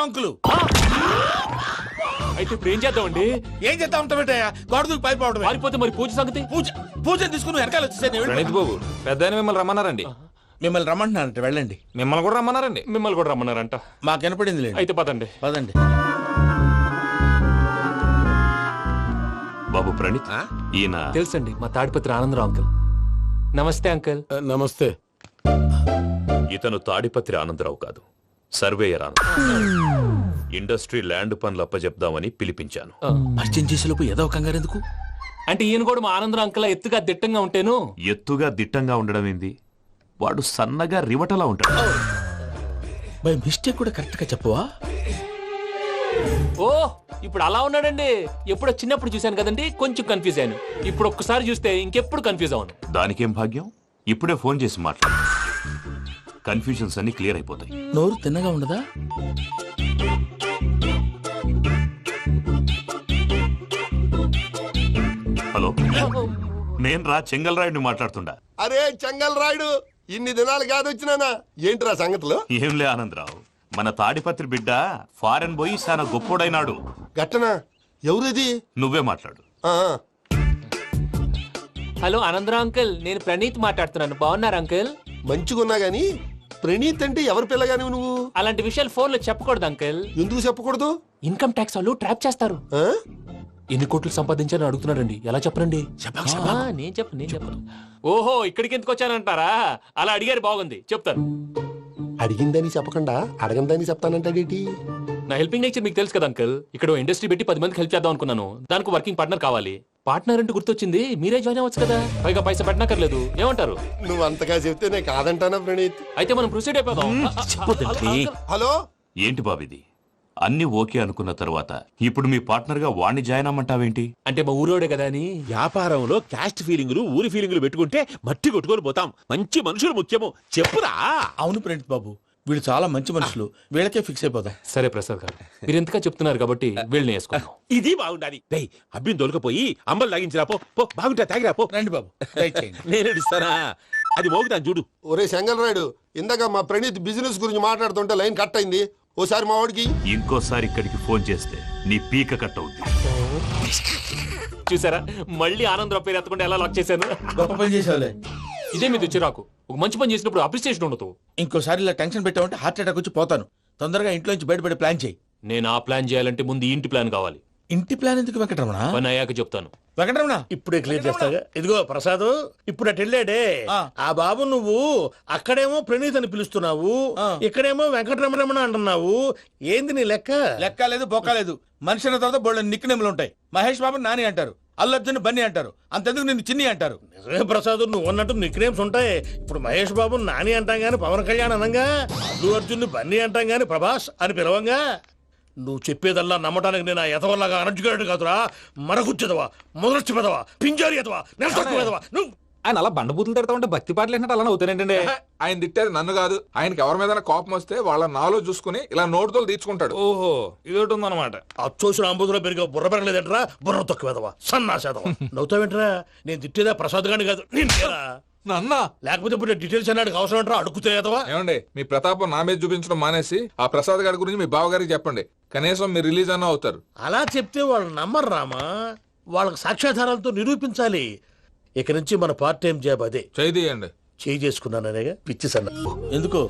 Uncle. అయితే ఇప్పుడు ఏం చేద్దామండి? ఏం చేస్తా ఉంటావేటయ్యా? గోడ దూకి పైపోవడమే. పారిపోతే మరి పూజ సంగతి? పూజ తీసుకుని వెనకాల వచ్చేసాను. ప్రణీత్ బాబు పెద్ద మిమ్మల్ని రమ్మన్నారండి. మిమ్మల్ని రమ్మంటున్నారంట, వెళ్ళండి. మిమ్మల్ని కూడా రమ్మన్నారండి. మిమ్మల్ని కూడా రమ్మన్నారంట. మాకు వినపడింది లేండి. అయితే పదండి. పదండి. బాబు ప్రణీత్, ఈయన తెలుసండి, మా తాడిపత్రి ఆనందరావు అంకుల్. నమస్తే అంకుల్. నమస్తే. ఇతను తాడిపత్రి ఆనందరావు కాదు, సర్వేయర్ ఆనందరావు. ఇండస్ట్రీ ల్యాండ్ పనులు అప్పచెప్దామని పిలిపించాను. పరిచయం చేసేలోపు ఏదో కంగారు ఎందుకు? అంటే ఈయన కూడా మా ఆనందరావు అంకుల్ ఎత్తుగా దిట్టంగా ఉంటాను. ఎత్తుగా దిట్టంగా ఉండడం ఏంది? వాడు సన్నగా రివటలా ఉంటాడు. బై మిస్టేక్ కూడా కరెక్ట్ గా చెప్పవా? ఓ ఇప్పుడు అలా ఉన్నాడండి. ఎప్పుడో చిన్నప్పుడు చూశాను కదండి, కొంచెం కన్ఫ్యూజ్ అయ్యాను. ఇప్పుడు ఒక్కసారి చూస్తే ఇంకెప్పుడు కన్ఫ్యూజ్ అవును. దానికేం భాగ్యం, ఇప్పుడే ఫోన్ చేసి మాట్లాడు. కన్ఫ్యూజన్స్ అన్ని క్లియర్ అయిపోతాయి. నోరు తిన్నగా ఉండదా? హలో, నేను రా చెంగల్రాయుడిని మాట్లాడుతుండా. అరే చెంగల్ రాయుడు, ఇన్ని దినాలు కాదు వచ్చినానా? ఏంట్రా సంగతులు? ఏంలే ఆనందరావు, మన తాడిపత్రి బిడ్డ ఫారెన్ పోయి చాలా గొప్పోడైనాడు. గట్టనా? ఎవరిది? నువ్వే మాట్లాడు. ఆ, హలో ఆనందరావు అంకుల్, నేను ప్రణీత్ మాట్లాడుతున్నాను. బాగున్నారు అంకుల్? మంచిగున్నా గాని ప్రణీత్ అంటే ఎవరి పిల్లగాని నువ్వు? అలాంటి విషయాలు ఫోన్ లో చెప్పకూడదు అంకుల్. ఎందుకు చెప్పకూడదు? ఇన్కమ్ ట్యాక్స్ వాళ్ళు ట్రాప్ చేస్తారు. ఆ? ఎన్ని కోట్లు సంపాదించాలని అడుగుతున్నారండి. ఎలా చెప్పరండి? నేను చెప్పను. ఓహో, ఇక్కడికి ఎందుకు వచ్చానంటారా? అలా అడిగారు, బాగుంది, చెప్తాను. అడిగిందని చెప్పకుండా అడగందని చెప్తానంటాడేటి? నా హెల్పింగ్ నేచర్ మీకు తెలుసు కదా అంకుల్. ఇక్కడ ఇండస్ట్రీ పెట్టి 10 మందికి హెల్ప్ చేద్దాం అనుకున్నాను. దానికి వర్కింగ్ పార్ట్నర్ కావాలి. పార్ట్నర్ అంటే గుర్తొచ్చింది, మీరే జాయిన్ అవ్వచ్చు కదా. పైగా పైసా పెట్టనక్కర్లేదు. ఏమంటారు? నువ్వు అంతగా చెప్తే నేను కాదంటానా ప్రణీత్? అయితే మనం ప్రొసీడ్ అయిపోదాం. హలో, ఏంటి బాబిది? అన్ని ఓకే అనుకున్న తర్వాత ఇప్పుడు మీ పార్ట్నర్ గా వాణ్ణి జాయిన్ అమ్మంటావేంటి? అంటే మా ఊరోడే కదా అని. వ్యాపారంలో క్యాస్ట్ ఫీలింగులు, ఊరి ఫీలింగులు పెట్టుకుంటే మట్టి కొట్టుకొని పోతాం. మంచి మనుషులు ముఖ్యము. చెప్పురా. అవును ప్రణీత్ బాబు, వీళ్ళు చాలా మంచి మనుషులు. వీళ్ళకే ఫిక్స్ అయిపోదాం. సరే ప్రసాద్ గారు, మీరు ఎంతగా చెప్తున్నారు కాబట్టి వీళ్ళని వేసుకుందాం. ఇది బాగుండాలి. డేయ్ అబ్బిని దొలకపోయి అంబలు లాగించిరా పో. పో బాగుంటా, తాగిరా పో. రండి బాబు, దయచేయండి. నేను ఇస్తానా? అది మోగుతాను చూడు. ఒరే చెంగల్ రాయుడు, ఇందాక మా ప్రణీత్ బిజినెస్ గురించి మాట్లాడుతుంటే లైన్ కట్ అయింది. ఓసారి మా వాడికి. ఇంకోసారి ఇక్కడికి ఫోన్ చేస్తే నీ పీక కట్ అవుద్ది. చూసారా, మళ్ళీ ఆనందరావు పేరు ఎత్తకుండా ఎలా లాక్ చేశాను. గొప్ప పని చేసేవాళ్ళే. ఇదే మీద చిరాకు. ఒక మంచి పని చేసినప్పుడు అప్రిసియేషన్ ఉండదు. ఇంకోసారి ఇలా టెన్షన్ పెట్టామంటే హార్ట్ అటాక్ వచ్చి పోతాను. తొందరగా ఇంట్లో నుంచి బయటపడే ప్లాన్ చేయి. నేను ఆ ప్లాన్ చేయాలంటే ముందు ఈ ఇంటి ప్లాన్ కావాలి. ఇంటి ప్లాన్ ఎందుకు వెంకటరమణ? పని అయ్యాక చెప్తాను. వెంకటరమణ ఇప్పుడే క్లియర్ చేస్తాగా. ఇదిగో ప్రసాద్, ఇప్పుడు అటు వెళ్ళాడే ఆ. ఆ బాబు, నువ్వు అక్కడేమో ప్రణీత్ అని పిలుస్తున్నావు, ఆ. ఇక్కడేమో వెంకటరమణ అంటున్నావు. ఏంది నీ లెక్క? లెక్క లేదు, బొక్క లేదు. మనిషి అన్న తర్వాత బోళ్ళ నిక్ నేమ్లు ఉంటాయి. మహేష్ బాబు నాని అంటారు, అల్లు అర్జున్ బన్నీ అంటారు, అంతెందుకు నిన్ను చిన్ని అంటారు. నిజమే ప్రసాద్, నువ్వు అన్నట్టు నిక్ నేమ్స్ ఉంటాయి. ఇప్పుడు మహేష్ బాబు నాని అంటాం గాని పవన్ కళ్యాణ్ అనంగా, అల్లు అర్జున్ బన్నీ అంటాం గాని ప్రభాస్ అని పిలవంగా. నువ్వు చెప్పేదల్లా నమ్మటానికి నేను ఆ ఎతవల్లాగా అనర్జుకేటెడ్ కాదురా. మరగుచ్చదవా, మొదలచ్చి పెదవా, పింజారి ఎదవా, నెలసొక్కు పెదవా నువ్వు. ఆయన అలా బండబూతులు తిడతా ఉంటే భక్తి పాటలు ఏంటంటే అలా అవుతానంటే. ఆయన తిట్టేది నన్ను కాదు. ఆయనకి ఎవరి మీద కోపం వస్తే వాళ్ళ నాలో చూసుకుని ఇలా నోటుతో తీర్చుకుంటాడు. ఓహో, ఇదొకటి ఉందన్నమాట. అచ్చోసిన అంబుధులో పెరిగే బుర్ర పెరగలేదంటరా. బుర్ర తొక్కువేదవా, సన్నాసేదవా. నవ్వుతావేంట్రా? నేను తిట్టేదా ప్రసాద్ గాని కాదు, నేనేరా. నన్నా లేకపోతే ఇప్పుడు డీటెయిల్స్ అన్నాడు అవసరం అంటారా? అడుగుతాయేదవా. ఏమండి, మీ ప్రతాపం నా మీద చూపించడం మానేసి ఆ ప్రసాద్ గారి గురించి మీ బావగారికి చెప్పండి. కనీసం మీరు రిలీజ్ అన్న అవుతారు. అలా చెప్తే వాళ్ళు నమ్మరు రామా. వాళ్ళకి సాక్ష్యాధారాలతో నిరూపించాలి. ఇక నుంచి మన పార్ట్ టైం జాబ్ అదే. చేయండి. చేయి చేసుకున్నాననేగా పిచ్చి సన్న. ఎందుకు?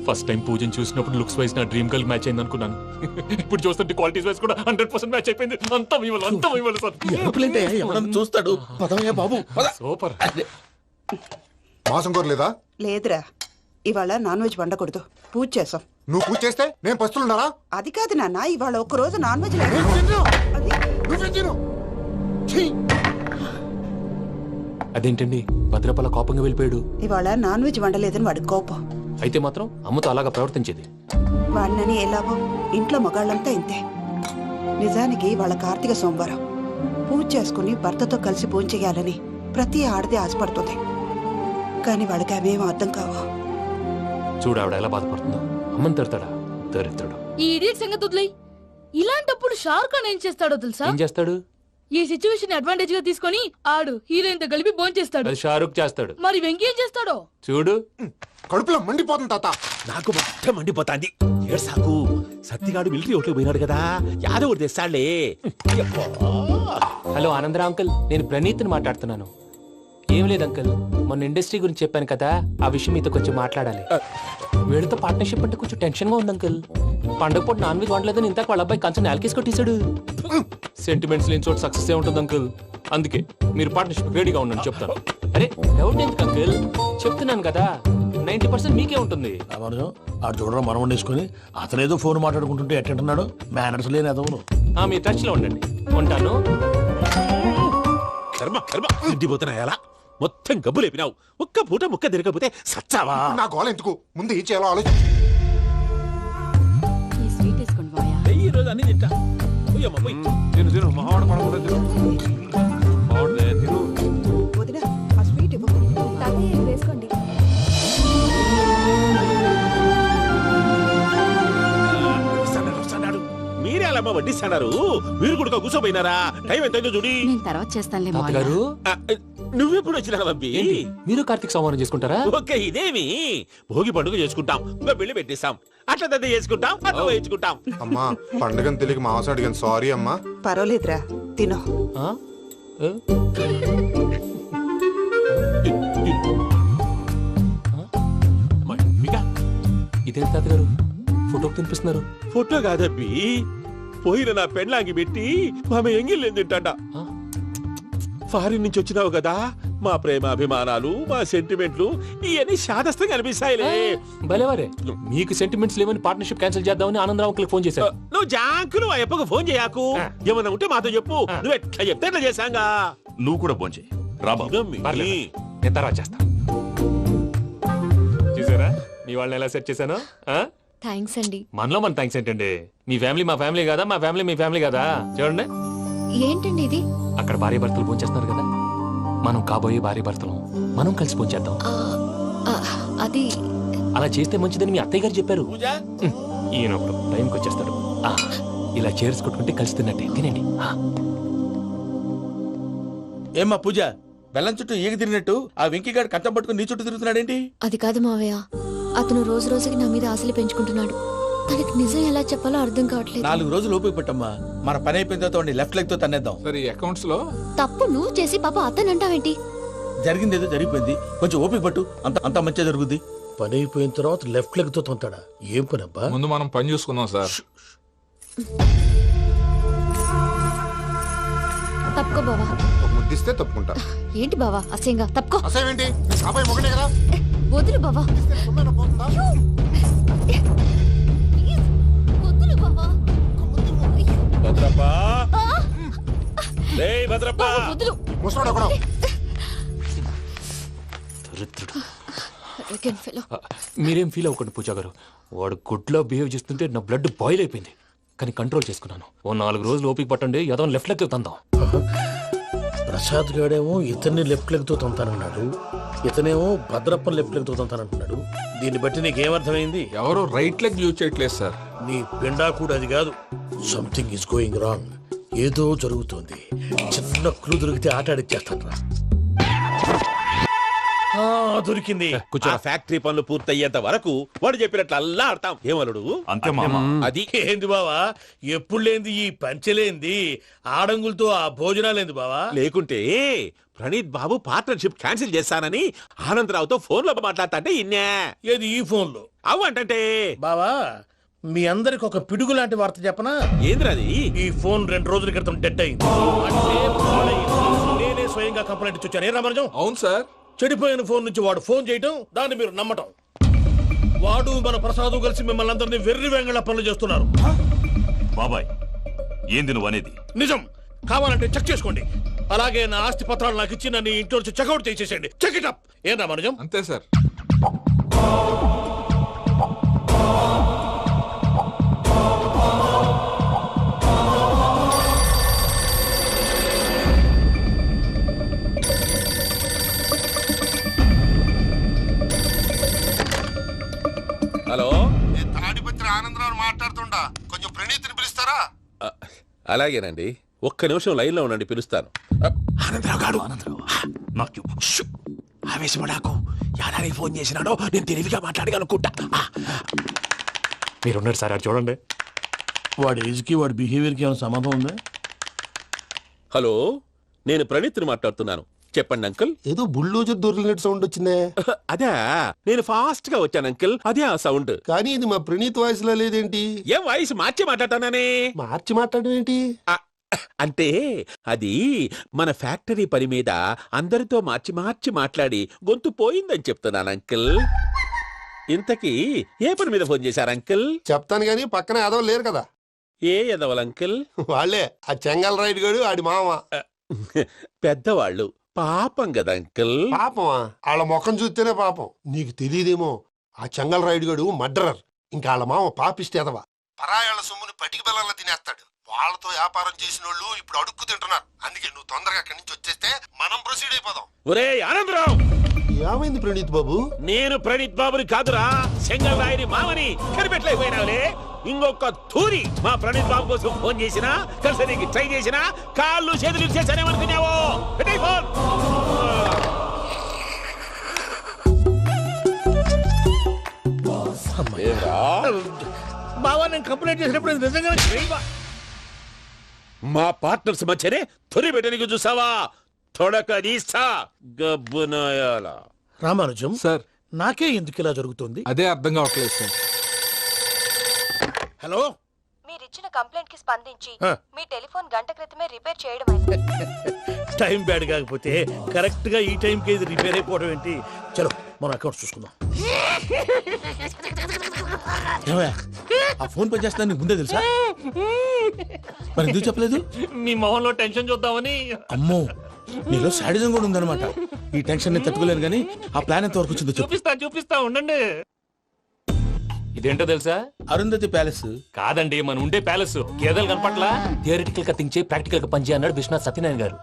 ఫస్ట్ టైం పూజను చూసినప్పుడు లుక్స్ వైజ్ నా డ్రీమ్ గర్ల్ మ్యాచ్ అయింది అనుకున్నాను. ఇప్పుడు చూస్తుంటే క్వాలిటీస్ వైజ్ కూడా 100% మ్యాచ్ అయిపోయింది. అంతా ఇవ్వాలి సార్. ఎవడన్నా చూస్తాడు. పదవయ్యా బాబు, పద. సూపర్. మాసం కోరలేదా? లేదురా, ఇవాళ నాన్ వెజ్ వండకూడదు. పూజ చేసాం. నువ్వు పూజ చేస్తే నేను పస్తులున్నారా? అది కాదు నాన్న, ఇవాళ ఒక్క రోజు నాన్ వెజ్ లేదు. అదేంటండి, భద్రపల కోపంగా వెళ్ళిపోయాడు. ఇవాళ నాన్ వెజ్ వండలేదని వాడి కోపం. అయితే మాత్రం అమ్మతో అలాగా ప్రవర్తించేది. వాడినని ఎలాగో ఇంట్లో మగాళ్ళంతా ఇంతే. నిజానికి వాళ్ళ కార్తీక సోమవారం పూజ చేసుకుని భర్తతో కలిసి పూజ చేయాలని ప్రతి ఆడది ఆశపడుతుంది. కానీ వాళ్ళకి అవేం అర్థం కావు. చూడు ఆవిడ ఎలా బాధపడుతుందో. అమ్మని తిడతాడా? దరిద్రుడు. ఈ ఇడియట్ సంగతి వదిలేయ్. ఇలాంటప్పుడు షారుఖ్ ఖాన్ ఏం చేస్తాడో తెలుసా? ఏం చేస్తాడు? ఈ సిచ్యువేషన్ అడ్వాంటేజ్ గా తీసుకొని ఆడు హీరోయిన్ తో కలిపి బోన్ చేస్తాడు. అది షారుఖ్ చేస్తాడు. మరి వెంకీ ఏం చేస్తాడో చూడు. కడుపులో మండిపోతుంది తాత. నాకు మొత్తం మండిపోతాంది. ఏడ్సాకు, సత్తిగాడు మిలిటరీ ఓట్లకు పోయినాడు కదా, యాదవ్ ఒకటి తెస్తాడులే. అయ్యప్పా. హలో ఆనందరా అంకుల్, నేను ప్రణీత్ని మాట్లాడుతున్నాను. ఏం లేదు అంకుల్, మొన్న ఇండస్ట్రీ గురించి చెప్పాను కదా, ఆ విషయం మీతో కొంచెం మాట్లాడాలి. వీళ్ళతో పార్ట్నర్షిప్ అంటే కొంచెం టెన్షన్ గా ఉంది అంకుల్. పండగ పూట నాన్ వెజ్ వండలేదని ఇంతకు వాళ్ళ అబ్బాయి కంచెం నేలకేసి కొట్టేశాడు. సెంటిమెంట్స్ లేని చోట సక్సెస్ ఏ ఉంటుంది అంకుల్. అందుకే మీరు పార్ట్నర్షిప్ రెడీగా ఉండండి చెప్తాను. అరే డౌట్ ఎందుకు అంకుల్, చెప్తున్నాను కదా 90% మీకే ఉంటుంది. రామానుజం ఆడు చూడడం మనం వండేసుకుని అతనేదో ఫోన్ మాట్లాడుకుంటుంటే ఎట్టంటున్నాడు. మేనర్స్ లేని అదవును. మీ టచ్ లో ఉండండి. ఉంటాను. కర్మ కర్మ, తిండిపోతున్నాయలా మొత్తం గబ్బు లేపినావు. ఒక్క పూట ముక్క తిరగకపోతే సచ్చావా? నా గోల ఎందుకు, ముందు ఏం చేయాలో ఆలోచి. ఈ రోజు అన్ని తింటా. పోయమ్మ, పోయ్. తిను తిను, మావాడు పడకూడదు తిను. మావాడులే, తిను. వదిన ఆ స్వీట్ ఇవ్వు. వేసుకోండి. వస్తాడు. మీరే అలా వడ్డిస్తాడారు, మీరు కూడా కూర్చోపోయినారా? టైం ఎంతైందో చూడి. నేను తర్వాత చేస్తానులే తాతగారు, ఆ, నువ్వెప్పుడు వచ్చినా బంపి? ఏంటి మీరు కార్తీక్ సంహారం చేసుకుంటారా? ఓకే, ఇదేమి భోగి పండుగ చేసుకుంటాం, ఇంకా పెళ్లి పెట్టేస్తాం, అట్లా దద్ద చేసుకుంటాం, అట్లా వేయించుకుంటాం. అమ్మా పండుగని తెలియక మాంసం అడిగాను, సారీ అమ్మా. పర్వాలేదురా, తినో. ఆ? ఏ? ఇదేంటి తాతగారు ఫోటోకి తినిపిస్తున్నారు? ఫోటో కాదబ్బి, పోయిన నా పెళ్ళాంగి పెట్టి ఆమె ఎంగిల్లేం తింటాడ. ఫారిన్ నుంచి వచ్చినావు కదా, మా ప్రేమ అభిమానాలు, మా సెంటిమెంట్లు ఇవన్నీ శాదస్తంగా అనిపిస్తాయిలే. భలేవారే, మీకు సెంటిమెంట్స్ లేవని పార్ట్నర్షిప్ క్యాన్సిల్ చేద్దామని ఆనందరావు అంకుల్ ఫోన్ చేశారు. నువ్వు జాంకులు ఆ అప్పకు ఫోన్ చేయకు, ఏమన్నా ఉంటే మాతో చెప్పు. నువ్వు ఎట్లా చెప్తే ఎట్లా చేశాంగా. నువ్వు కూడా భోంచే రాబా. పర్లేదు, నేను తర్వాత చేస్తా. చూసారా మీ వాళ్ళని ఎలా సెట్ చేశాను? థ్యాంక్స్ అండి. మనలో మన థ్యాంక్స్ ఏంటండి, మీ ఫ్యామిలీ మా ఫ్యామిలీ కదా, మా ఫ్యామిలీ మీ ఫ్యామిలీ కదా. చూడండి, ఏంటండి ఇది? అక్కడ భార్య భర్తలు భోంచేస్తున్నారు కదా, మనం కాబోయే భార్య భర్తలు మనం కలిసి భోంచేద్దాం. అది అలా చేస్తే మంచిదని మీ అత్తయ్య గారు చెప్పారు. పూజ ఈయన ఒకడు టైంకి వచ్చేస్తాడు. ఇలా చేర్స్ కొట్టుకుంటే కలిసి తిన్నట్టే తినండి. ఏమ్మా పూజ, బెల్లం చుట్టూ ఈగ తిరిగినట్టు ఆ వెంకీగాడు కంచం పట్టుకుని నీ చుట్టూ తిరుగుతున్నాడేంటి? అది కాదు మావయ్య, అతను రోజు రోజుకి నా మీద ఆశలు పెంచుకుంటున్నాడు. తనకి నిజం ఎలా చెప్పాలో అర్థం కావట్లేదు. 4 రోజులు ఓపిక పట్టమ్మా, మన పని అయిపోయిన తర్వాత లెఫ్ట్ లెగ్ తో తన్నేద్దాం. సరే అకౌంట్స్ లో తప్పు నువ్వు చేసి పాప అతను అంటావేంటి? జరిగింది ఏదో జరిగిపోయింది, కొంచెం ఓపిక పట్టు, అంత మంచిగా జరుగుద్ది. పని అయిపోయిన తర్వాత లెఫ్ట్ లెగ్ తో తొంతాడా? ఏం పని అబ్బా? ముందు మనం పని చూసుకుందాం సార్. తప్పుకో బావా. ఒక ముద్దిస్తే తప్పుకుంటా. ఏంటి బావా అసహ్యంగా? తప్పుకో. అసేమేంటి, కాపాయి మొగనే కదా. వదులు బావా. సొమ్మేనా పోతుందా? ప్లీజ్, వదులు బావా. భద్రప్ప, రేయ్ భద్రప్ప. బావా, వదులు. ముసలోడు ఎక్కడో. దరిద్రుడు. Arrogant fellow. మీరేం ఫీల్ అవ్వకండి పూజా గారు, వాడు గుడ్లో బిహేవ్ చేస్తుంటే నా బ్లడ్ బాయిల్ అయిపోయింది, కానీ కంట్రోల్ చేసుకున్నాను. ఓ 4 రోజులు ఓపిక పట్టండి, ఏదో లెఫ్ట్ లెగ్ తందాం. ప్రసాద్ గాడేమో ఇతన్ని లెఫ్ట్ లెగ్ తో తొంతానన్నాడు, ఇతనేమో భద్రప్పని లెఫ్ట్ లెగ్ తో తొంతానంటున్నాడు. దీన్ని బట్టి నీకేమర్థమైంది? ఎవరు రైట్ లెగ్ యూజ్ చేయట్లేదు సార్. నీ పిండా కూడా అది కాదు. Something is going wrong. ఏదో జరుగుతోంది. చిన్న క్లూ దొరికితే ఆట ఆడిచ్చేస్తాను రా. దొరికింది. ఆ ఫ్యాక్టరీ పనులు పూర్తయ్యేంత వరకు వాడు చెప్పినట్లు అల్లా ఆడతాం. ఏమలుడు? అంతే మామ. అది ఏంది బావా, ఎప్పుడు లేంది ఈ పంచలేంది, ఆడంగులతో ఆ భోజనాలేంది బావా? లేకుంటే ప్రణీత్ బాబు పార్ట్నర్షిప్ క్యాన్సిల్ చేస్తానని ఆనందరావుతో ఫోన్ లో మాట్లాడతాంటే ఇన్నే. ఏది ఈ ఫోన్ లో? అవ్వంటే బావా, మీ అందరికి ఒక పిడుగు లాంటి వార్త చెప్పనా? ఏంద్రది? ఈ ఫోన్ 2 రోజుల క్రితం డెడ్ అయింది. అంటే పాడైంది. నేనే స్వయంగా కంప్లైంట్ ఇచ్చాను. ఏ రామరాజం? అవును సార్. చెడిపోయిన ఫోన్ నుంచి వాడు ఫోన్ చేయటం, దాన్ని మీరు నమ్మటం. వాడు మన ప్రసాదు కలిసి మిమ్మల్ని అందరినీ వెర్రి వెంగళ పనులు చేస్తున్నారు. బాబాయ్, ఏంది నువ్వు అనేది? నిజం. కావాలంటే చెక్ చేసుకోండి. అలాగే నా ఆస్తి పత్రాలు నాకు ఇచ్చి నన్ను ఇంట్లో నుంచి చెక్అౌట్ చేసేసండి. Check it up. ఏం రామరాజం? అంతే సార్. హలో, నేను తాడిపత్రి ఆనందరావు మాట్లాడుతుండా, కొంచెం ప్రణీతిని పిలుస్తారా? అలాగేనండి, ఒక్క నిమిషం లైన్ లో ఉండండి, పిలుస్తాను. ఆనందరావు గాడు. నాకు ఆవేశపడాకు యాదానికి ఫోన్ చేసినాడో నేను తెలివిగా మాట్లాడగలనుకుంటా. మీరున్నారు సార్ అది చూడండి. వాడి ఏజ్కి వాడి బిహేవియర్కి ఏమైనా సంబంధం ఉందా? హలో, నేను ప్రణీత్ని మాట్లాడుతున్నాను. చెప్పండి అంకుల్. ఏదో బుల్డోజర్ దొరికినట్టు సౌండ్ వచ్చిందే. అదే నేను ఫాస్ట్ గా వచ్చాను అంకుల్, అదే ఆ సౌండ్. కానీ ఇది మా ప్రణీత్ వాయిస్ లో లేదేంటి? ఏం వాయిస్ మార్చి మాట్లాడతానే? మార్చి మాట్లాడడం ఏంటి? అంటే అది మన ఫ్యాక్టరీ పని మీద అందరితో మార్చి మార్చి మాట్లాడి గొంతు పోయిందని చెప్తున్నాను అంకుల్. ఇంతకీ ఏ పని మీద ఫోన్ చేశారు అంకుల్? చెప్తాను గానీ పక్కన ఏదో లేరు కదా. ఏ ఎదవలు అంకుల్? వాళ్ళే ఆ చెంగల్ రైడ్ గడు ఆడి మామ. పెద్దవాళ్ళు పాపం కదా అంకుల్. పాపమా? వాళ్ళ ముఖం చూస్తేనే పాపం. నీకు తెలియదేమో, ఆ చెంగల్ రైడ్ గడు మర్డరర్. ఇంకా వాళ్ళ మామ పాపిస్తే ఎదవా. పరాయాళ్ళ సొమ్ముని పటికి బెల్లంలో తినేస్తాడు. వాళ్ళతో వ్యాపారం చేసిన వాళ్ళు ఇప్పుడు అడుక్కు తింటున్నారు. అందుకే నువ్వు తొందరగా అక్కడి నుంచి వచ్చేస్తే మనం ప్రొసీడ్ అయిపోదాం. ఒరే ఆనందరావు, ఏమైంది ప్రణీత్ బాబు? నేను ప్రణీత్ బాబుని కాదురా, చెంగల్ రాయని మామని కనిపెట్టలేకపోయినావులే. ఇంకొక తూరి మా ప్రణీత్ బాబు కోసం ఫోన్ చేసినా, కలిసి నీకు ట్రై చేసినా కాళ్ళు చేతులు చేశానేమనుకున్నావో. ఫోన్. బావా నేను కంప్లైంట్ చేసినప్పుడు ఇది నిజంగా మా పార్ట్నర్స్ మధ్యనే తొలి పెట్టడానికి చూసావా? తొడక నీస్తా గబ్బునాయాల. రామానుజం సార్ నాకే ఎందుకు ఇలా జరుగుతుంది? అదే అర్థం కావట్లేదు సార్. హలో, మీరిచ్చిన కంప్లైంట్ కి స్పందించి ఆ. మీ టెలిఫోన్ గంట క్రితమే రిపేర్ చేయడం టైం బ్యాడ్ కాకపోతే కరెక్ట్ గా ఈ టైంకి ఇది రిపేర్ అయిపోవడం ఏంటి? చలో మన అకౌంట్ చూసుకుందాం. ఏమయ్యా, ఆ ఫోన్ పని చేస్తా నీకు ముందే తెలుసా? మరి ఎందుకు చెప్పలేదు? మీ మొహంలో టెన్షన్ చూద్దామని. అమ్మో, నీలో శాడిజం కూడా ఉందన్నమాట. ఈ టెన్షన్ నేను తట్టుకోలేను కానీ ఆ ప్లాన్ ఎంత వరకు వచ్చిందో చెప్పు. చూపిస్తా ఉండండి. ఇదేంటో తెలుసా? అరుంధతి ప్యాలెస్ కాదండి, మన ఉండే ప్యాలెస్. గేదెలు కనపట్లా? థియరిటికల్ గా థింక్ చేయి, ప్రాక్టికల్ గా పనిచేయి అన్నాడు విశ్వనాథ్ సత్యనారాయణ గారు.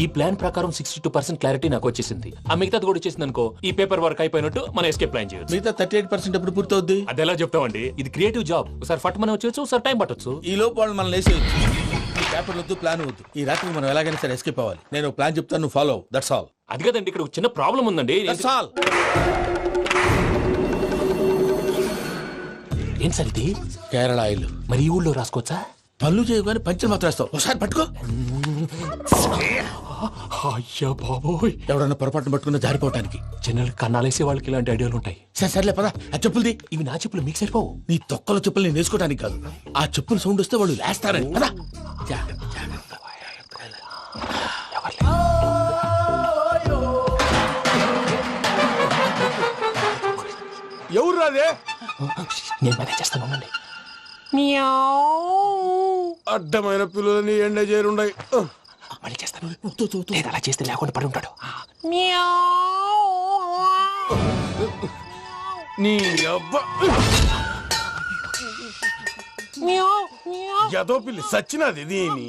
ఈ ప్లాన్ ప్రకారం 62% క్లారిటీ నాకు వచ్చేసింది. ఆ మిగతాది కూడా వచ్చేసింది అనుకో, ఈ పేపర్ వర్క్ అయిపోయినట్టు మనం ఎస్కేప్ ప్లాన్ చేయొచ్చు. మిగతా 38% ఎప్పుడు పూర్తవుద్ది? అది ఎలా చెప్తామండి, ఇది క్రియేటివ్ జాబ్. ఒకసారి ఫట్ మనం వచ్చేయచ్చు, ఒకసారి టైం పట్టొచ్చు. ఈ లోపు వాళ్ళు మనం లేసేయచ్చు. ఈ పేపర్ వద్దు, ప్లాన్ వద్దు. ఈ రాత్రికి మనం ఎలాగైనా సరే ఎస్కేప్ అవ్వాలి. నేను ప్లాన్ చెప్తాను, నువ్వు ఫాలో. That's all. అది కదండి, ఇక్కడ ఒక చిన్న ప్రాబ్లం ఉందండి. That's all. ఏం సార్ ఇది? కేరళ ఆయిల్. మరి ఈ ఊళ్ళో రాసుకోవచ్చా? పనులు చేయగానే పంచర్ మాత్రం వేస్తావు. ఒకసారి పట్టుకో. అయ్యా బాబోయ్, ఎవడన్నా పొరపాటున పట్టుకున్న జారిపోవటానికి. జనరల్ కన్నాలేసే వాళ్ళకి ఇలాంటి ఐడియాలు ఉంటాయి. సర్లే పదా, ఆ చెప్పులది. ఇవి నా చెప్పులు మీకు సరిపోవు. నీ తొక్కల చెప్పులు నేను వేసుకోవడానికి కాదు, ఆ చెప్పులు సౌండ్ వస్తే వాళ్ళు లేస్తారని. పదా. ఎవరు రాదే? నేను మేనేజ్ చేస్తాను, ఉండండి. అడ్డమైన పిల్లలని ఎండ చేరుండయి. మళ్ళీ చేస్తాను. లేదు, అలా చేస్తే లేకుండా పడి ఉంటాడు. నీ అబ్బా ఎదో పిల్లి సచ్చినది దీని.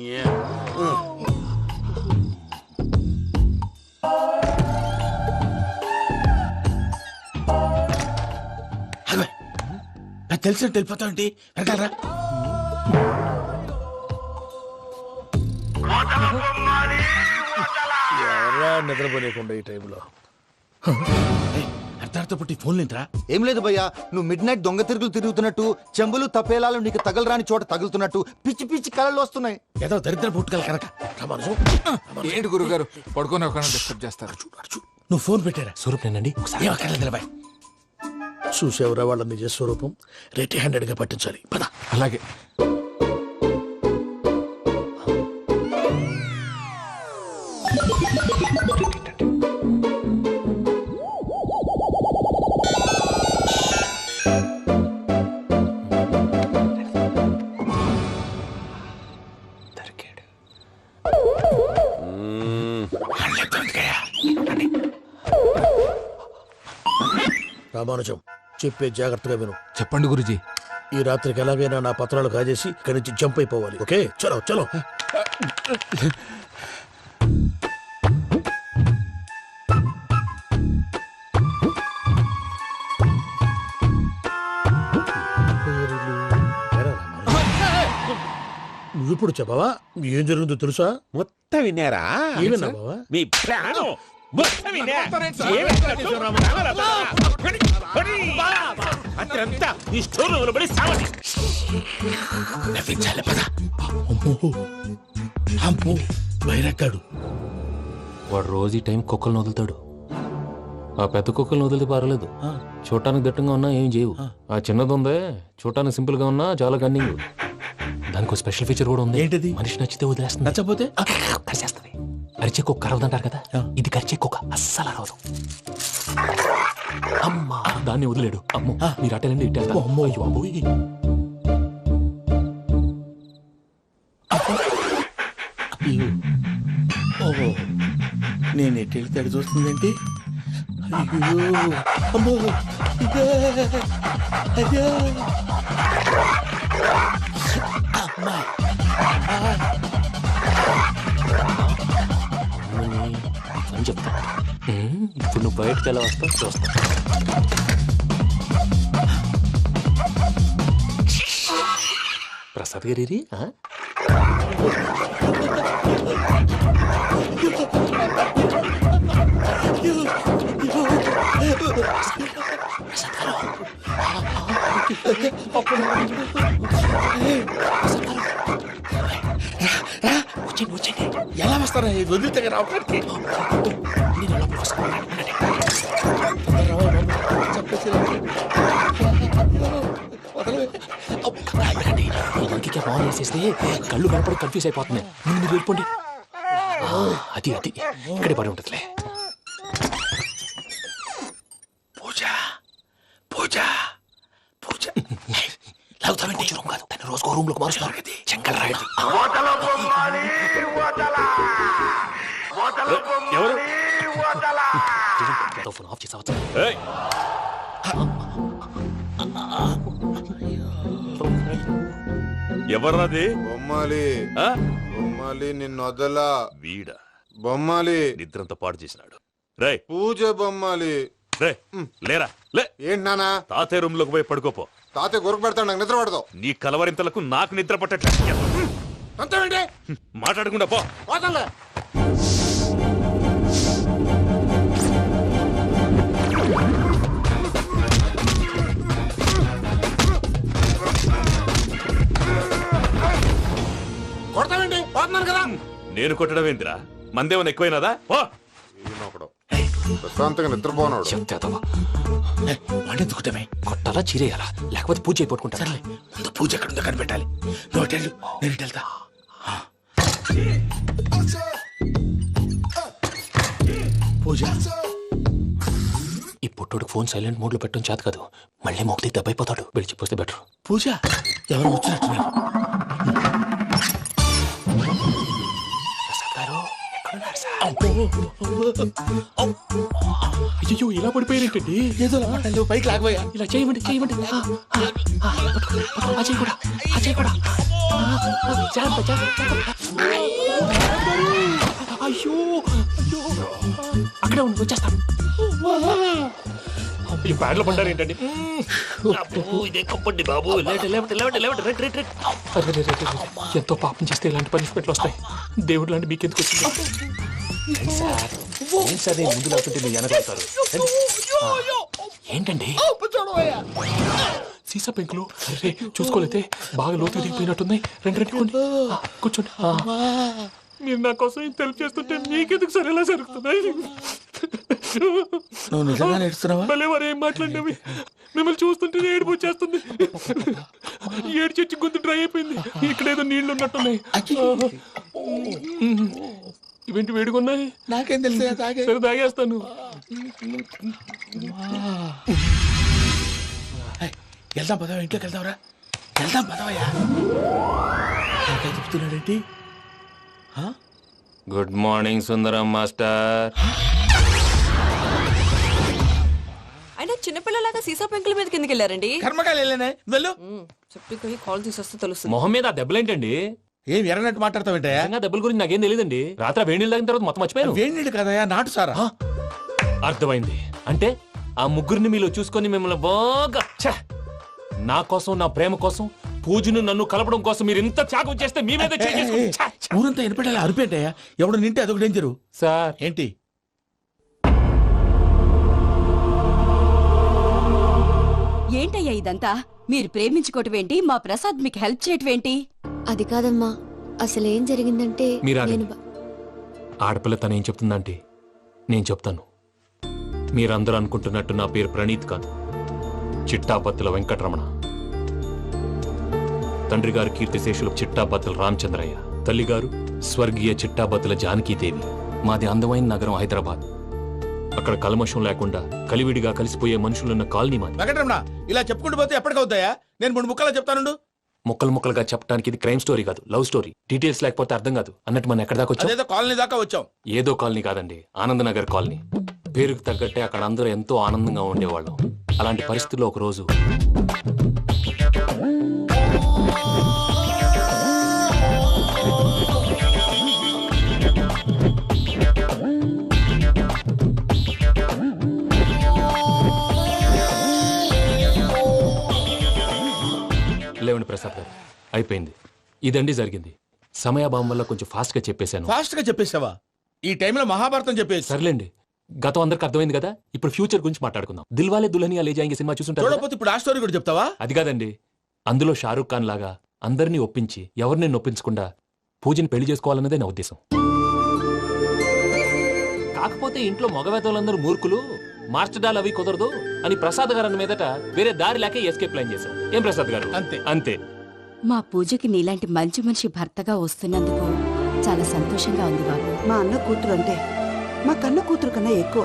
నాకు తెలిసినట్టు వెళ్ళిపోతావంటి. వెనకాలరా. ఎవరా నిద్రపోలేకుండా ఈ టైంలో? అర్ధార్థ పుట్టి ఫోన్ లేంట్రా? ఏం లేదు భయ్యా, నువ్వు మిడ్ నైట్ దొంగ తిరుగులు తిరుగుతున్నట్టు, చెంబులు తపేలాలు నీకు తగలరాని చోట తగులుతున్నట్టు పిచ్చి పిచ్చి కళలు వస్తున్నాయి. ఏదో దరిద్ర పుట్టుకల కనుక. ఏంటి గురుగారు పడుకొని ఒక డిస్టర్బ్ చేస్తారు? నువ్వు ఫోన్ పెట్టారా? స్వరూప్ నేనండి. ఒకసారి చూసేవరా వాళ్ళ నిజ స్వరూపం. రెట్టి హ్యాండెడ్ గా పట్టించాలి. పద. అలాగే. రామానుజం, చెప్పే జాగ్రత్తగా విను. చెప్పండి గురుజీ. ఈ రాత్రికి ఎలాగైనా నా పత్రాలు కాజేసి ఇక్కడి నుంచి జంప్ అయిపోవాలి. ఓకే, చలో చలో. నువ్విప్పుడు చెప్పవా? ఏం జరుగుతుందో తెలుసా? మొత్తం విన్నారా? ఏమన్నా బావా? మీ ప్లాన్ అత్యంతా ఈ స్టోర్ పడి సావని నవ్వించాలి పద. అమ్మో బైరక్కాడు. వాడు రోజు ఈ టైం కుక్కలను వదులుతాడు. ఆ పెద్ద కుక్కలను వదిలితే పర్వాలేదు, చూడటానికి దట్టంగా ఉన్నా ఏం చేయవు. ఆ చిన్నది ఉందే, చూడటానికి సింపుల్ గా ఉన్నా చాలా కన్నింగ్. దానికి ఒక స్పెషల్ ఫీచర్ కూడా ఉంది. ఏంటిది? మనిషి నచ్చితే వదిలేస్తుంది, నచ్చపోతే కరిచేస్తుంది. అరిచే కుక్క అరవదంటారు కదా, ఇది కరిచే కుక్క అస్సలు అరవదు. అమ్మా దాన్ని వదిలేడు. అమ్మో మీరు అటెండి ఇటు వెళ్తారు. అమ్మో అయ్యో అబ్బోయ్. ఓహో నేను ఎటు వెళ్తే అటు చూస్తుందంటే అయ్యో అమ్మో ఇదే అయ్యో అమ్మా అని చెప్తా. ఇప్పుడు నువ్వు బయటకు ఎలా వస్తావు చూస్తా. ప్రసాద్ గారి ఎలా వస్తారా వదిలితే రావడానికి ఫోన్ వేసేస్తే కళ్ళు కనపడి కన్ఫ్యూజ్ అయిపోతున్నాయి. మీరు వెళ్ళిపోండి. అది అది ఇక్కడే పడి ఉంటుందిలే. పూజ పూజ పూజ లాగుతామంటే రూమ్ కాదు, దాన్ని రోజుకో రూమ్ లోకి మారుస్తారు. చెంగల్ రాయడం ఎవరు ఫోన్ ఆఫ్ చేసావచ్చు. ఎవర్రాది? బొమ్మాలి ఆ? బొమ్మాలి నిన్ను వదలా. వీడ బొమ్మాలి నిద్రంతా పాడు చేసినాడు. రే పూజ బొమ్మాలి. రే లేరా లే. ఏంటి నానా? తాతయ్య రూమ్ లోకి పోయి పడుకోపో. తాతయ్య గురకు పెడతాడు, నాకు నిద్ర పడతావు. నీ కలవరింతలకు నాకు నిద్ర పట్టట్లేదు. అంతేంటి మాట్లాడకుండా పో. పోతాలే. కొడతావేంటి? పోతున్నాను కదా. నేను కొట్టడం ఏంటిరా? మందేమన్నా ఎక్కువైనదా? పో. ఈయనొకడు ప్రశాంతంగా నిద్రపోనాడు. చెప్తేదవా వండెందుకుంటామే కొట్టాలా చీరేయాలా లేకపోతే పూజ అయిపోట్టుకుంటా. సర్లే ముందు పూజ ఎక్కడుందో కనిపెట్టాలి. నువ్వు వెళ్ళు, నేను ఇటు వెళ్తా. పూజ ఈ పుట్టుడికి ఫోన్ సైలెంట్ మోడ్ లో పెట్టడం చేత కాదు, మళ్ళీ మొక్కి దెబ్బైపోతాడు. విడిచిపోతే బెటర్. పూజ ఎవరు వచ్చినట్టున్నారు. అయ్యో ఇలా పడిపోయారేంటండి? ఏదో నువ్వు పైకి లాగబోయా. ఇలా చేయమండి చేయమండి. అజయ్ కూడా అజయ్ కూడా జాగ్రత్త జాగ్రత్త. అయ్యో అయ్యో అక్కడే ఉండి వచ్చేస్తాను. ఈ బ్యాగ్ లో పడ్డారు ఏంటండి? ఎంతో పాపం చేస్తే ఇలాంటి పనిష్మెంట్లు వస్తాయి. దేవుడు లాంటి మీకెందుకు వచ్చింది? ఏం సార్ ముందు లేకుంటే మీరు వెనకాడతారు. ఏంటండి సీసా పెంకులు? అరే చూసుకోలేతే బాగా లోతుగా దిగిపోయినట్టున్నాయి. రెండు రెండు కూర్చోండి. మీరు నా కోసం ఇంత హెల్ప్ చేస్తుంటే మీకెందుకు సరే ఎలా జరుగుతున్నాయి? నువ్వు నిజంగా నేర్చుతున్నావా? మళ్ళీ వారు ఏం మాట్లాడినవి మిమ్మల్ని చూస్తుంటే ఏడుపు వచ్చేస్తుంది. ఏడు చెట్టు గొంతు డ్రై అయిపోయింది. ఇక్కడేదో నీళ్లు ఉన్నట్టున్నాయి. ఇవేంటి వేడుకున్నాయి? నాకేం తెలుసు, సరే తాగేస్తాను. వెళ్దాం పదవా, ఇంట్లోకి వెళ్దాంరా. వెళ్దాం పదవయ్యా. చెప్తున్నాడేంటి? గుడ్ మార్నింగ్ సుందరం మాస్టర్. అయినా చిన్నపిల్లలాగా సీసా పెంకుల మీద కిందకి వెళ్ళారండి. కర్మకాయలు వెళ్ళానే, వెళ్ళు. చెప్పి కాల్ తీసేస్తే తెలుస్తుంది. మొహం మీద ఆ దెబ్బలేంటండి? ఏం ఎర్రనట్టు మాట్లాడతావేంటయా? దెబ్బల గురించి నాకేం తెలియదండి. రాత్రి వేడి నీళ్ళు తాగిన తర్వాత మొత్తం మర్చిపోయాను. వేడి నీళ్ళు కదయా, నాటు సారా. అర్థమైంది. అంటే ఆ ముగ్గురిని మీలో చూసుకొని మిమ్మల్ని బాగా నా కోసం, నా ప్రేమ కోసం, పూజను నన్ను కలపడం కోసం మీరు ఇంత త్యాగం చేస్తే మీ మీద ఊరంతా వినపడేలా అరిపేంటయ్యా. ఎవడు నింటే అదొక డేంజరు. సార్ ఏంటి? ఏంటయ్యా ఇదంతా? మీరు ప్రేమించుకోవటం ఏంటి? మా ప్రసాద్ మీకు హెల్ప్ చేయటం ఏంటి? అది కాదమ్మా, అసలేం జరిగిందంటే మీరు ఆగండి. నేను ఆడపిల్ల తను ఏం చెప్తుందంటే నేను చెప్తాను. మీరందరూ అనుకుంటున్నట్టు నా పేరు ప్రణీత్ కాదు, చిట్టాపత్తుల వెంకటరమణ. తండ్రి గారు కీర్తిశేషులు చిట్టాపత్తుల రామచంద్రయ్య, తల్లిగారు స్వర్గీయ చిట్టాపత్తుల జానకీదేవి. మాది అందమైన నగరం హైదరాబాద్. అక్కడ కల్మషం లేకుండా కలివిడిగా కలిసిపోయే మనుషులున్న కాలనీ మాది. వెంకటరమణ, ఇలా చెప్పుకుంటూ పోతే ఎప్పటికవుతాయా? నేను 3 ముక్కలా చెప్తానుండు. ముక్కలు ముక్కలుగా చెప్పడానికి ఇది క్రైమ్ స్టోరీ కాదు, లవ్ స్టోరీ. డీటెయిల్స్ లేకపోతే అర్థం కాదు. అన్నట్టు మనం ఎక్కడ దాకా వచ్చాం? అదేదో కాలనీ దాకా వచ్చాం. ఏదో కాలనీ కాదండి, ఆనందనగర్ కాలనీ. పేరుకు తగ్గట్టే అక్కడ అందరూ ఎంతో ఆనందంగా ఉండేవాళ్ళం. అలాంటి పరిస్థితుల్లో ఒక రోజు లేవండి ప్రసాద్ గారు, అయిపోయింది. ఇదండి జరిగింది. సమయాభావం వల్ల కొంచెం ఫాస్ట్ గా చెప్పేశాను. ఫాస్ట్ గా చెప్పేసావా? ఈ టైంలో మహాభారతం చెప్పేసి. సర్లేండి, గతం అందరికి అర్థమైంది కదా. ఇప్పుడు ఫ్యూచర్ గురించి మాట్లాడుకుందాం. దిల్వాలే దుల్హనియా లే జాయేంగే సినిమా చూసుంటారు కదా? చూడకపోతే ఇప్పుడు ఆ స్టోరీ కూడా చెప్తావా? అది కాదండి, అందులో షారూక్ ఖాన్ లాగా అందరినీ ఒప్పించి ఎవరిని నొప్పించకుండా పూజని పెళ్లి చేసుకోవాలన్నదే నా ఉద్దేశం. కాకపోతే ఇంట్లో మగవేతలందరూ మూర్ఖులు, మాస్టర్ డాల్ అవి కుదరదు అని ప్రసాద్ గారు అన్న మీదట వేరే దారి లేక ఎస్కేప్ ప్లాన్ చేశాం. ఏం ప్రసాద్ గారు? అంతే అంతే. మా పూజకి నీలాంటి మంచి మనిషి భర్తగా వస్తున్నందుకు చాలా సంతోషంగా ఉంది బాబు. మా అన్న కూతురు అంటే మా కన్న కూతురు కన్నా ఎక్కువ.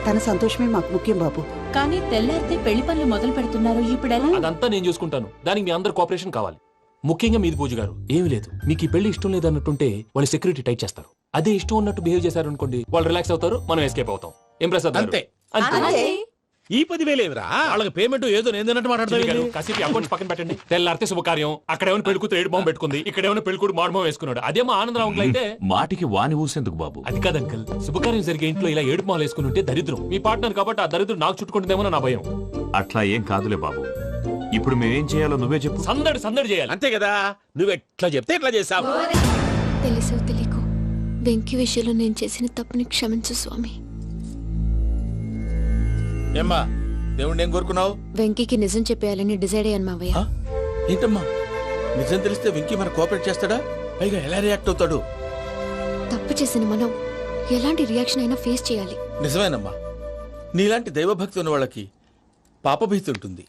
తన సంతోషమే మాకు ముఖ్యం బాబు. కానీ తెల్లారితే పెళ్లి పనులు మొదలు పెడుతున్నారు, ఇప్పుడెలా? అదంతా నేను చూసుకుంటాను. దానికి మీ అందరు కోఆపరేషన్ కావాలి. ముఖ్యంగా మీది పూజ గారు. ఏమీ లేదు, మీకు ఈ పెళ్లి ఇష్టం లేదన్నట్టుంటే వాళ్ళు సెక్యూరిటీ టైట్ చేస్తారు. అదే ఇష్టం ఉన్నట్టు బిహేవ్ చేశారు అనుకోండి, వాళ్ళు రిలాక్స్ అవుతారు, మనం ఎస్కేప్ అవుతాం. ఏం ప్రసాద్ గారు? అంతే. అలాగే. ఈ 10,000 ఏమిరా? వాళ్ళకి పేమెంట్ ఏదో నేందన్నట్టు మాట్లాడతాను. కాసేపు అకౌంట్స్ పక్కన పెట్టండి. తెల్లారితే శుభకార్యం. అక్కడేమైనా పెళ్ళికూతురు ఏడు బాంబు పెట్టుకుంది, ఇక్కడేమైనా పెళ్ళికూడు మాడు బాంబు వేసుకున్నాడు. అదేమో ఆనందరావు అంకుల్ అయితే మాటికి వాని ఊసేందుకు బాబు? అది కాదు అంకుల్, శుభకార్యం జరిగే ఇంట్లో ఇలా ఏడు మాలు వేసుకుని ఉంటే దరిద్రం. మీ పార్ట్నర్ కాబట్టి ఆ దరిద్రం నాకు చుట్టుకుంటుందేమో నా భయం. అట్లా ఏం కాదులే బాబు. ఇప్పుడు మేమేం చేయాలో నువ్వే చెప్పు. సందడి సందడి చేయాలి. అంతే కదా, నువ్వెట్లా చెప్తే ఎట్లా చేసావు. తెలుసో తెలియకో వెంకీ విషయంలో నేను చేసిన తప్పుని క్షమించు స్వామి. ఏమ్మా, దేవుణ్ణి ఏం కోరుకున్నావు? వెంకీకి నిజం చెప్పేయాలని డిసైడ్ అయ్యాను మావయ్య. ఏంటమ్మా, నిజం తెలిస్తే వెంకీ మన కోఆపరేట్ చేస్తాడా? పైగా ఎలా రియాక్ట్ అవుతాడు? తప్పు చేసిన మనం ఎలాంటి రియాక్షన్ అయినా ఫేస్ చేయాలి. నిజమేనమ్మా, నీలాంటి దైవభక్తి ఉన్న వాళ్ళకి పాపభీతి ఉంటుంది.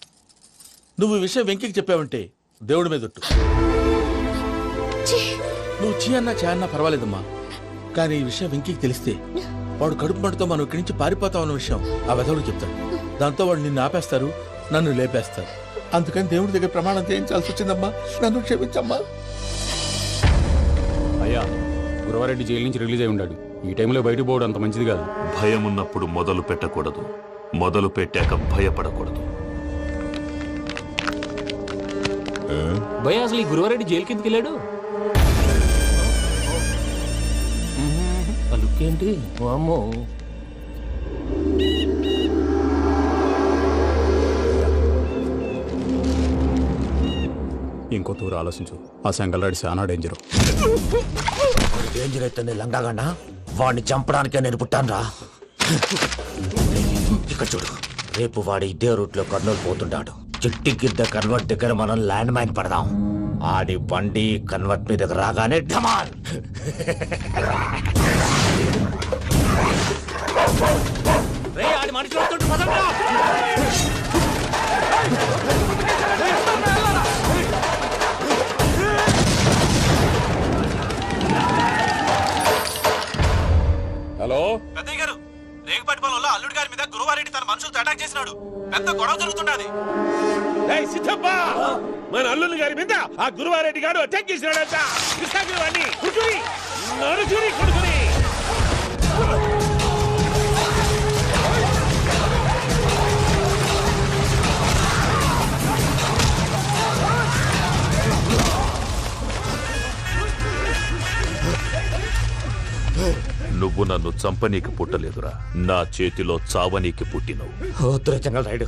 నువ్వు ఈ విషయం వెంకీకి చెప్పావంటే దేవుడి మీద ఒట్టు. నువ్వు చీ అన్నా చే అన్నా పర్వాలేదమ్మా, కానీ ఈ విషయం వెంకీకి తెలిస్తే వాడు కడుపు మంటతో మనం ఇక్కడి నుంచి పారిపోతామన్న విషయం ఆ వెధవుడు చెప్తాడు. దాంతో వాడు నిన్ను ఆపేస్తారు, నన్ను లేపేస్తారు. అందుకని దేవుడి దగ్గర ప్రమాణం చేయించాల్సి వచ్చిందమ్మా. నన్ను క్షమించమ్మా. అయ్యా, గురవారెడ్డి జైలు నుంచి రిలీజ్ అయి ఉన్నాడు. ఈ టైంలో బయటకు పోవడం అంత మంచిది కాదు. భయం ఉన్నప్పుడు మొదలు పెట్టకూడదు, మొదలు పెట్టాక భయపడకూడదు. భయ అసలు ఈ గురువారెడ్డి జైలు కిందకి వెళ్ళాడు. ఏంటి అమ్మో? ఇంకో తూరు ఆలోచించు. ఆ సంగల్రాడి చాలా డేంజరు. డేంజర్ అయితే లంగాగన్నా వాడిని చంపడానికే నేను పుట్టానురా. ఇక్కడ చూడు, రేపు వాడి ఇదే రూట్ లో కర్నూలు పోతుంటాడు. చిట్టి గిద్ద కన్వర్ట్ దగ్గర మనం ల్యాండ్ మైన్ పడదాం. ఆడి బండి కన్వర్ట్ మీద రాగానే ఢమాల్. హలో పెద్దయ్య గారు, రేగుపాటి పొలంలో అల్లుడి గారి మీద గురువారెడ్డి తన మనుషులతో అటాక్ చేసినాడు. పెద్ద గొడవ జరుగుతున్నది. ఏయ్ సిద్ధప్ప, మన అల్లుని గారి మీద ఆ గురువారెడ్డి గారు అటాక్ చేసినాడంట. కృష్ణాగిరి వాడిని కుడుకుని నడుచుని కొడుకుని. నువ్వు నన్ను చంపనీకి పుట్టలేదురా, నా చేతిలో చావనీకి పుట్టినవు. చెంగల్ రైడ్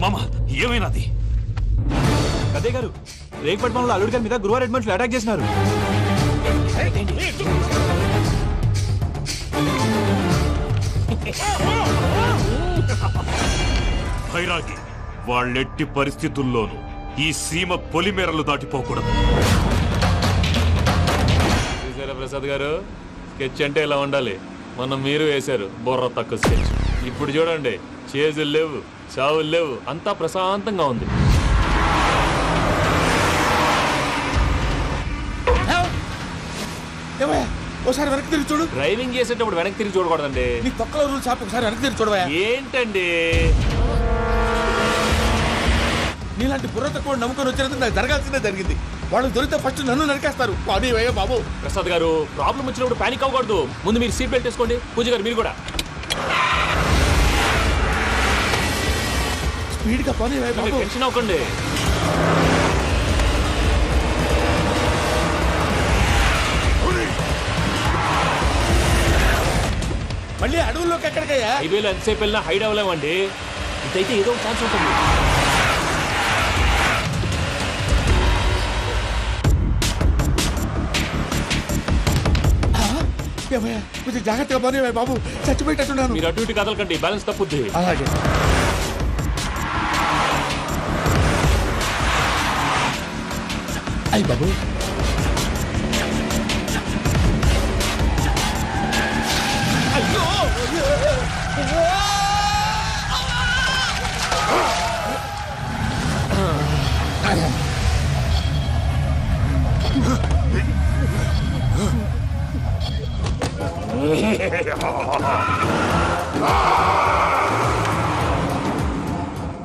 మామ ఏమైనాది? అదే గారు రేగుపట్నంలో అల్లుడి గారి మీద గురువారెడ్డి మనుషులు అటాక్ చేసినారు. భైరాగి, వాళ్ళెట్టి పరిస్థితుల్లోనూ ఈ సీమ పొలిమేరలు దాటిపోకూడదు. చూసారా ప్రసాద్ గారు, స్కెచ్ అంటే ఇలా ఉండాలి. మొన్న మీరు వేశారు బుర్ర తక్కువ స్కెచ్. ఇప్పుడు చూడండి, చేజులు లేవు, చావులు లేవు, అంతా ప్రశాంతంగా ఉంది. ఒకసారి వెనక్కి తిరిగి చూడు. డ్రైవింగ్ చేసేటప్పుడు వెనక్కి తిరిగి చూడకూడదండి. నీ తొక్కలో రూల్స్ ఆపి ఒకసారి వెనక్కి తిరిగి చూడవా. ఏంటండి నీలాంటి బుర్ర తక్కువ నమ్ముకొని వచ్చినందుకు నాకు జరగాల్సిందే జరిగింది. వాళ్ళు దొరికితే ఫస్ట్ నన్ను నరికేస్తారు. పానీ వయ్యా బాబు. ప్రసాద్ గారు, ప్రాబ్లం వచ్చినప్పుడు పానిక్ అవ్వకూడదు. ముందు మీరు సీట్ బెల్ట్ వేసుకోండి. పూజ గారు మీరు కూడా స్పీడ్ గా పానీ వయ్యా బాబు. టెన్షన్ అవ్వకండి. మళ్ళీ అడవుల్లోకి ఎక్కడికయ్యా? హైవేలో ఎంతసేపు వెళ్ళినా హైడ్ అవ్వలేమండి. ఇదైతే ఏదో ఒక ఛాన్స్ ఉంటుంది. కొంచెం జాగ్రత్తగా పానీ వయ్యా బాబు, చచ్చిపోయేటట్టున్నాను. మీరు అటు ఇటు కదలకండి, బ్యాలెన్స్ తప్పుద్ది. అలాగే. అయ్యి బాబు, అయ్యో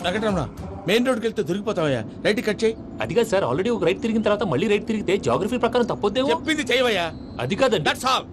వెంకటరమణ, మెయిన్ రోడ్కి వెళ్తే దొరికిపోతావయ్యా. రైట్ కట్ చేయి. అది కాదు సార్, ఆల్రెడీ ఒక రైట్ తిరిగిన తర్వాత మళ్ళీ రైట్ తిరిగితే జాగ్రఫీ ప్రకారం తప్పొద్దేమో. చెప్పింది చేయవయ్యా. అది కాదండి. That's all.